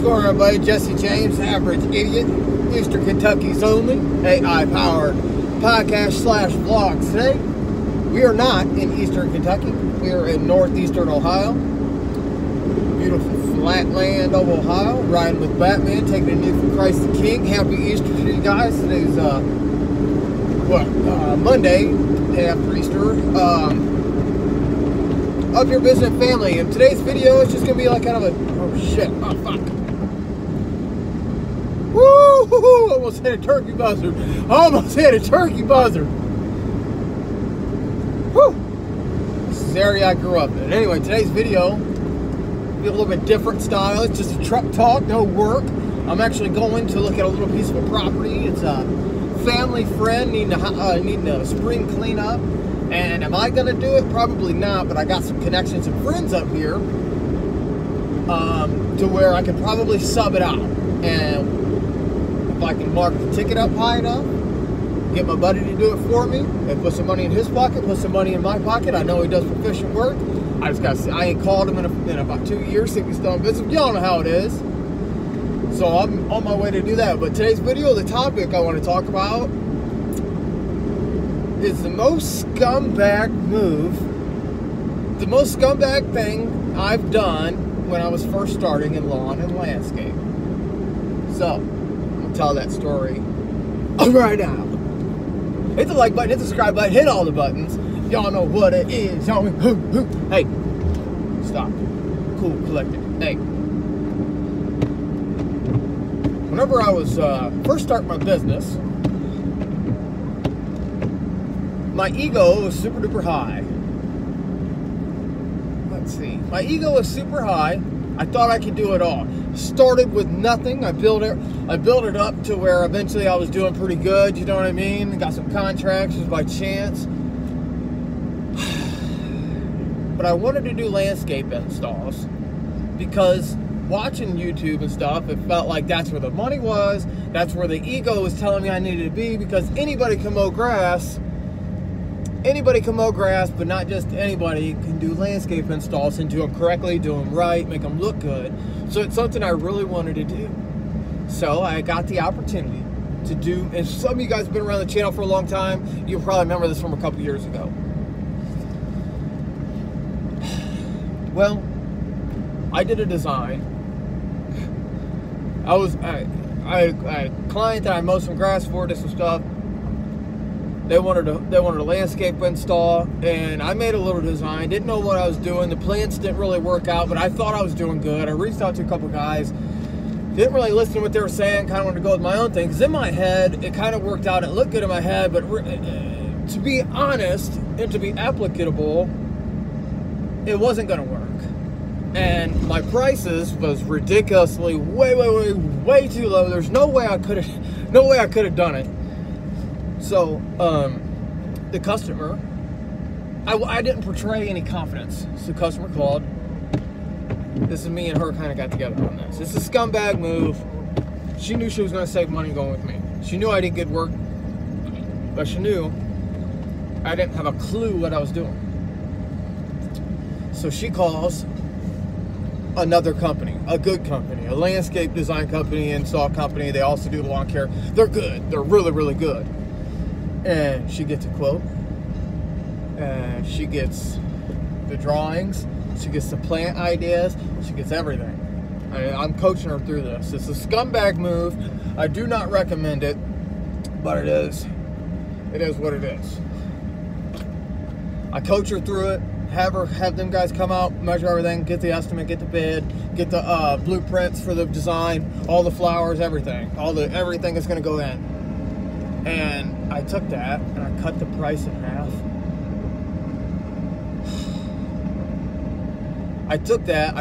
going on, everybody? Jesse James, average idiot, Eastern Kentucky's only AI-powered podcast/vlog. Today, we are not in Eastern Kentucky. We are in northeastern Ohio. Beautiful flat land of Ohio. Riding with Batman, taking a knee for Christ the King. Happy Easter to you guys. Today's, Monday, day after Easter. Up your business and family. And today's video is just going to be like kind of a, oh shit, oh fuck. Woo! Almost hit a turkey buzzard. Almost hit a turkey buzzard. Woo! This is the area I grew up in. Anyway, today's video will be a little bit different style. It's just a truck talk, no work. I'm actually going to look at a little piece of a property. It's a family friend needing a spring cleanup. And am I going to do it? Probably not, but I got some connections and friends up here to where I could probably sub it out. And if I can mark the ticket up high enough, get my buddy to do it for me, and put some money in his pocket, put some money in my pocket. I know he does proficient work. I ain't called him in about 2 years, see if he's still in business. Y'all know how it is. So I'm on my way to do that. But today's video, the topic I want to talk about is the most scumbag move, the most scumbag thing I've done when I was first starting in lawn and landscape. So, I'm going to tell that story right now. Hit the like button, hit the subscribe button, hit all the buttons. Y'all know what it is. Y'all hey, stop. Cool, collected. Hey. Whenever I was first starting my business, my ego was super duper high. Let's see. My ego was super high. I thought I could do it all. Started with nothing. I built it up to where eventually I was doing pretty good. You know what I mean? Got some contracts just by chance. But I wanted to do landscape installs because watching YouTube and stuff, it felt like that's where the money was. That's where the ego was telling me I needed to be, because anybody can mow grass. Anybody can mow grass, but not just anybody can do landscape installs and do them correctly, do them right, make them look good. So it's something I really wanted to do. So I got the opportunity to do, and some of you guys have been around the channel for a long time, you'll probably remember this from a couple years ago. Well, I did a design. I had a client that I mowed some grass for, did some stuff. They wanted a landscape install, and I made a little design. Didn't know what I was doing. The plants didn't really work out, but I thought I was doing good. I reached out to a couple guys. Didn't really listen to what they were saying. Kind of wanted to go with my own thing, because in my head, it kind of worked out. It looked good in my head, but to be honest and to be applicable, it wasn't going to work. And my prices was ridiculously way too low. There's no way I could have done it. So, the customer, I didn't portray any confidence. So the customer called. This is me and her kind of got together on this. It's a scumbag move. She knew she was going to save money going with me. She knew I did good work, but she knew I didn't have a clue what I was doing. So she calls another company, a good company, a landscape design company, install company. They also do lawn care. They're good. They're really, really good. And she gets a quote, and she gets the drawings, she gets the plant ideas, she gets everything. I'm coaching her through this. It's a scumbag move. I do not recommend it, but it is what it is. I coach her through it, have them guys come out, measure everything, get the estimate, get the bid, get the blueprints for the design, all the flowers, everything. Everything is going to go in. And I took that and I cut the price in half. I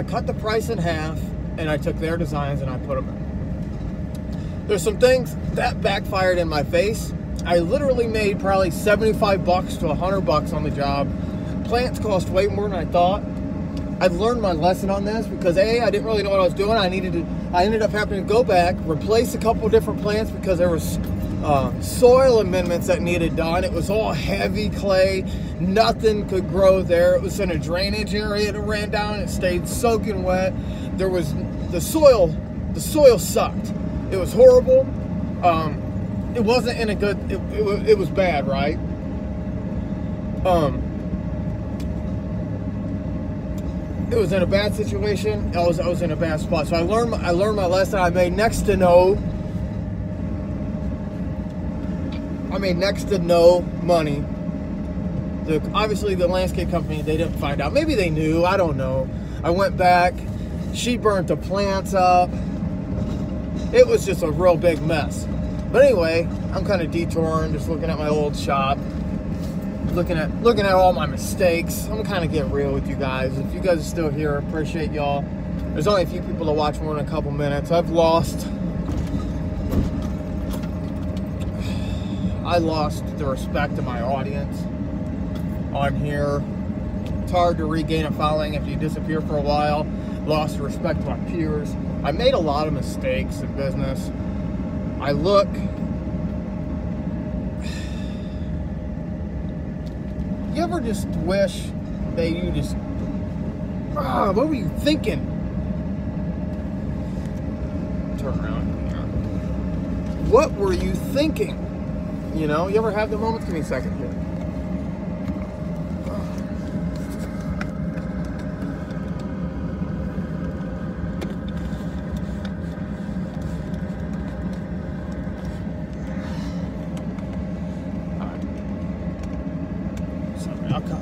cut the price in half, and I took their designs and I put them in. There's some things that backfired in my face. I literally made probably 75 bucks to 100 bucks on the job. Plants cost way more than I thought. I've learned my lesson on this because I didn't really know what I was doing. I ended up having to go back, replace a couple different plants because there was soil amendments that needed done. It was all heavy clay. Nothing could grow there. It was in a drainage area that ran down. It stayed soaking wet. There was the soil The soil sucked. It was horrible. It wasn't in a good, it was bad, right? It was in a bad situation. I was in a bad spot. So I learned my lesson. I made next to no money. Obviously the landscape company, they didn't find out. Maybe they knew, I don't know. I went back, she burnt the plants up. It was just a real big mess. But anyway, I'm kind of detouring, just looking at my old shop, looking at all my mistakes. I'm kind of getting real with you guys. If you guys are still here, I appreciate y'all. There's only a few people to watch more than a couple minutes. I lost the respect of my audience on here. It's hard to regain a following if you disappear for a while. Lost the respect of my peers. I made a lot of mistakes in business. You ever just wish that you just, what were you thinking? Turn around. Yeah. What were you thinking? You know, you ever have the moments? Give me a second here.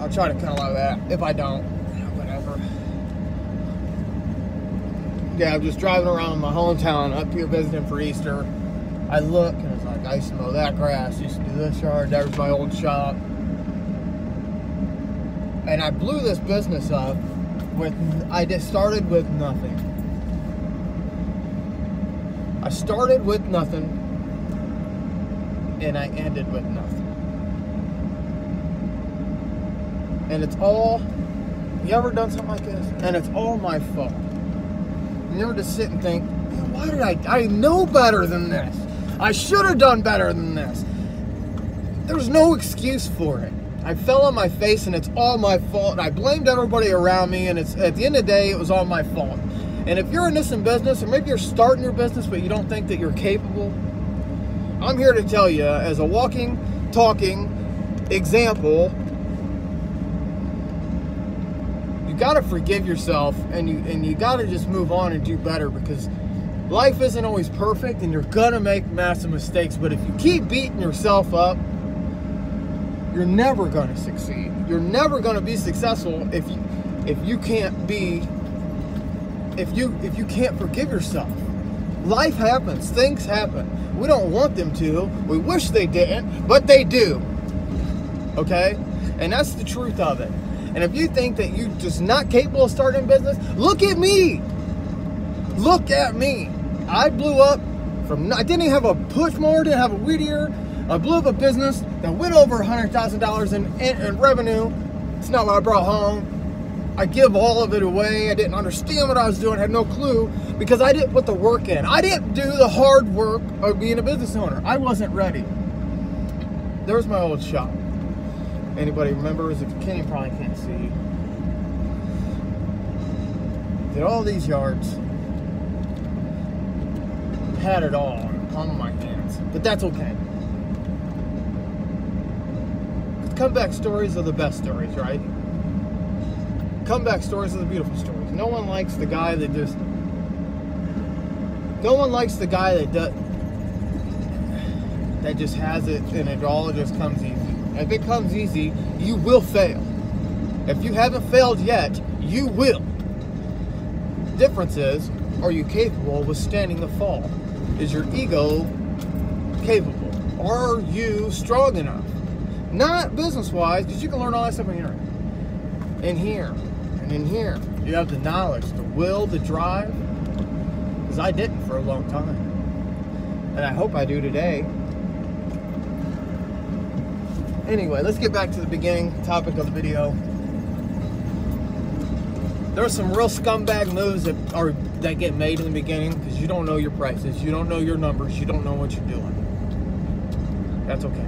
I'll try to cut a lot of that. If I don't, whatever. Yeah, I'm just driving around my hometown up here visiting for Easter. I look and it's like, I used to mow that grass, used to do this yard, that was my old shop. And I blew this business up I just started with nothing. I started with nothing and I ended with nothing. And it's all, you ever done something like this? And it's all my fault. You ever just sit and think, man, why did I know better than this. I should have done better than this. There's no excuse for it. I fell on my face and it's all my fault. And I blamed everybody around me, and it's at the end of the day, it was all my fault. And if you're in this in business, or maybe you're starting your business, but you don't think that you're capable, I'm here to tell you, as a walking, talking example, you gotta forgive yourself, and you gotta just move on and do better, because life isn't always perfect and you're gonna make massive mistakes. But if you keep beating yourself up, you're never gonna succeed. You're never gonna be successful if you can't forgive yourself. Life happens, things happen. We don't want them to. We wish they didn't, but they do. Okay? And that's the truth of it. And if you think that you're just not capable of starting a business, look at me. Look at me. I blew up from, I didn't even have a push mower, didn't have a weed eater. I blew up a business that went over $100,000 in revenue. It's not what I brought home. I give all of it away. I didn't understand what I was doing, had no clue, because I didn't put the work in. I didn't do the hard work of being a business owner. I wasn't ready. There's my old shop. Anybody remembers? If you can, you probably can't see. Did all these yards. Had it all on the palm of my hands. But that's okay. Comeback stories are the best stories, right? Comeback stories are the beautiful stories. No one likes the guy that just... No one likes the guy that just has it and it all just comes easy. If it comes easy, you will fail. If you haven't failed yet, you will. Difference is, are you capable of withstanding the fall? Is your ego capable? Are you strong enough? Not business-wise, because you can learn all that stuff in here. In here, and in here. You have the knowledge, the will, the drive. Because I didn't for a long time. And I hope I do today. Anyway, let's get back to the beginning topic of the video. There are some real scumbag moves that get made in the beginning because you don't know your prices, you don't know your numbers, you don't know what you're doing. That's okay.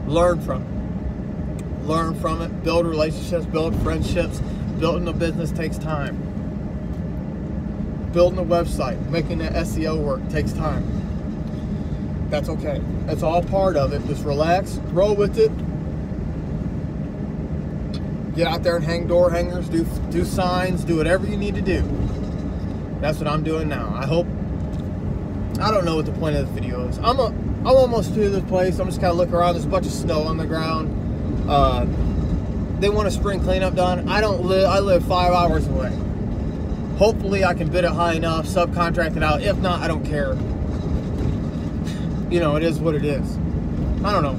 Learn from it. Learn from it. Build relationships, build friendships. Building a business takes time. building a website, making the SEO work takes time. That's okay. That's all part of it. Just relax, roll with it. Get out there and hang door hangers, do signs, do whatever you need to do. That's what I'm doing now. I don't know what the point of this video is. I'm almost to this place. I'm just kind of looking around. There's a bunch of snow on the ground. They want a spring cleanup done. I live 5 hours away. Hopefully I can bid it high enough, subcontract it out. If not, I don't care. You know, it is what it is. I don't know.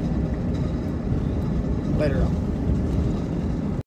Later on.